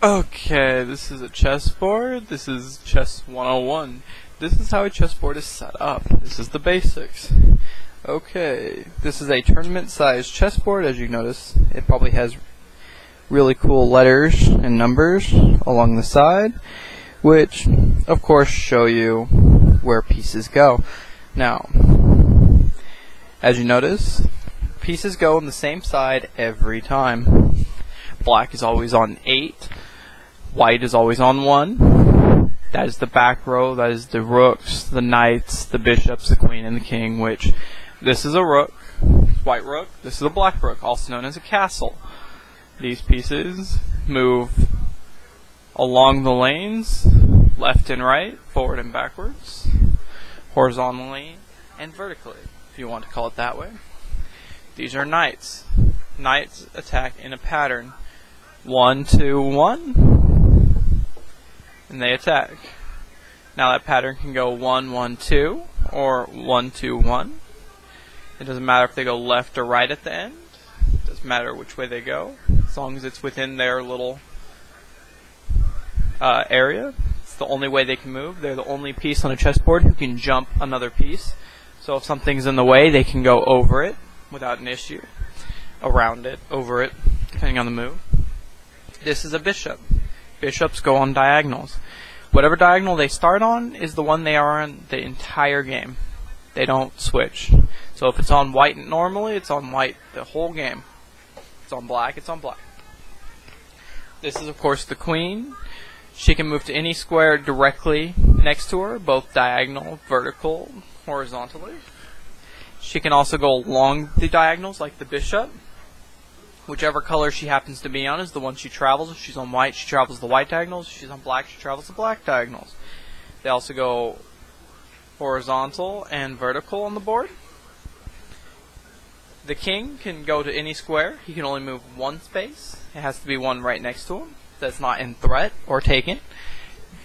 Okay, this is a chessboard. This is Chess 101. This is how a chessboard is set up. This is the basics. Okay, this is a tournament-sized chessboard. As you notice, it probably has really cool letters and numbers along the side, which, of course, show you where pieces go. Now, as you notice, pieces go on the same side every time. Black is always on 8. White is always on 1. That is the back row. That is the rooks, the knights, the bishops, the queen, and the king, which this is a rook, white rook. This is a black rook, also known as a castle. These pieces move along the lanes, left and right, forward and backwards, horizontally and vertically, if you want to call it that way. These are knights. Knights attack in a pattern. 1, 2, 1. And they attack. Now that pattern can go 1, 1, 2, or 1, 2, 1. It doesn't matter if they go left or right at the end. It doesn't matter which way they go, as long as it's within their little area. It's the only way they can move. They're the only piece on a chessboard who can jump another piece. So if something's in the way, they can go over it without an issue. Around it, over it, depending on the move. This is a bishop. Bishops go on diagonals. Whatever diagonal they start on is the one they are on the entire game. They don't switch. So if it's on white normally, it's on white the whole game. If it's on black, it's on black. This is, of course, the queen. She can move to any square directly next to her, both diagonal, vertical, horizontally. She can also go along the diagonals like the bishop. Whichever color she happens to be on is the one she travels. If she's on white, she travels the white diagonals. If she's on black, she travels the black diagonals. They also go horizontal and vertical on the board. The king can go to any square. He can only move one space. It has to be one right next to him that's not in threat or taken.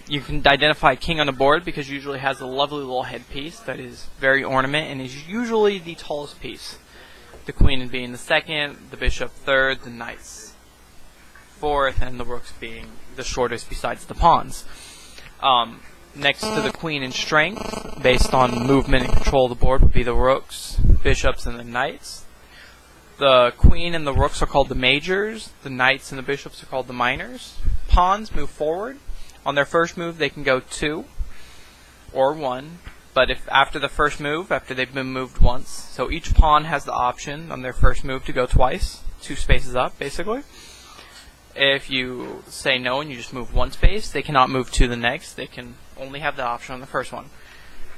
You can identify king on the board because it usually has a lovely little headpiece that is very ornate and is usually the tallest piece. The queen being the second, the bishop third, the knights fourth, and the rooks being the shortest besides the pawns. Next to the queen in strength, based on movement and control of the board, would be the rooks, bishops, and the knights. The queen and the rooks are called the majors. The knights and the bishops are called the minors. Pawns move forward. On their first move, they can go 2 or 1. But if after the first move, after they've been moved once, so each pawn has the option on their first move to go twice, 2 spaces up, basically. If you say no and you just move 1 space, they cannot move to the next. They can only have the option on the first one.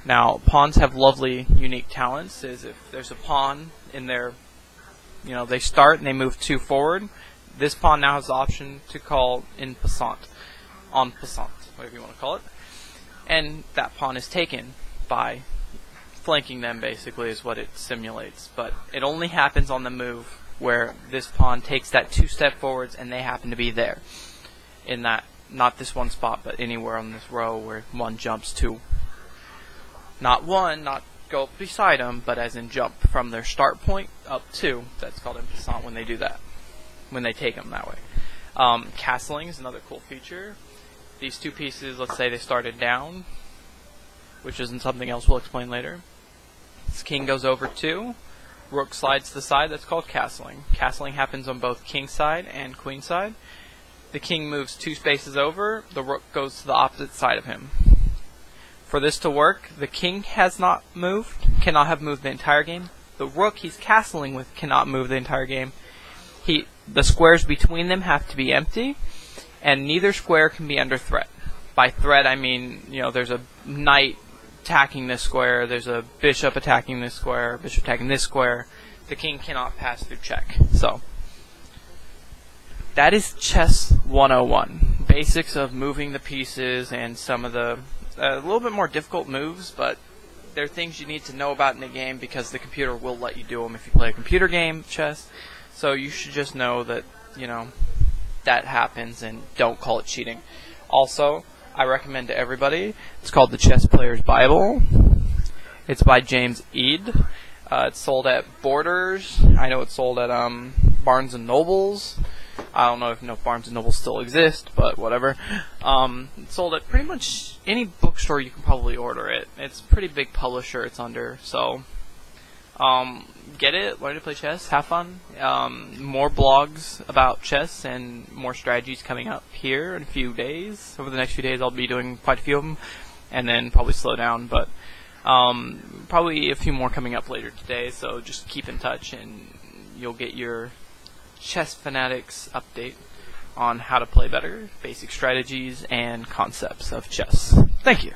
Now, pawns have lovely, unique talents. Is if there's a pawn in their, they start and they move 2 forward, this pawn now has the option to call en passant, whatever you want to call it. And that pawn is taken by flanking them, basically, is what it simulates. But it only happens on the move where this pawn takes that 2 step forwards and they happen to be there. In that, not this one spot, but anywhere on this row where one jumps to. Not go beside them, but as in jump from their start point up to. That's called en passant when they do that. When they take them that way. Castling is another cool feature. These 2 pieces, let's say they started down, which isn't something else we'll explain later. This king goes over 2. Rook slides to the side. That's called castling. Castling happens on both king side and queen side. The king moves 2 spaces over. The rook goes to the opposite side of him. For this to work, the king cannot have moved the entire game. The rook he's castling with cannot move the entire game. The squares between them have to be empty, and neither square can be under threat. By threat, I mean, there's a knight attacking this square, there's a bishop attacking this square, bishop attacking this square. The king cannot pass through check. So, that is Chess 101. Basics of moving the pieces and some of the a little bit more difficult moves, but they're things you need to know about in the game because the computer will let you do them if you play a computer game, chess. So you should just know that, that happens and don't call it cheating. Also, I recommend to everybody, it's called the Chess Player's Bible. It's by James Eade. It's sold at Borders. I know it's sold at Barnes & Nobles. I don't know if Barnes & Noble still exist, but whatever. It's sold at pretty much any bookstore you can probably order it. It's a pretty big publisher it's under, so get it, learn to play chess, have fun. More blogs about chess and more strategies coming up here in a few days. Over the next few days I'll be doing quite a few of them, and then probably slow down, but probably a few more coming up later today, so just keep in touch and you'll get your Chess Fanatics update on how to play better, basic strategies, and concepts of chess. Thank you.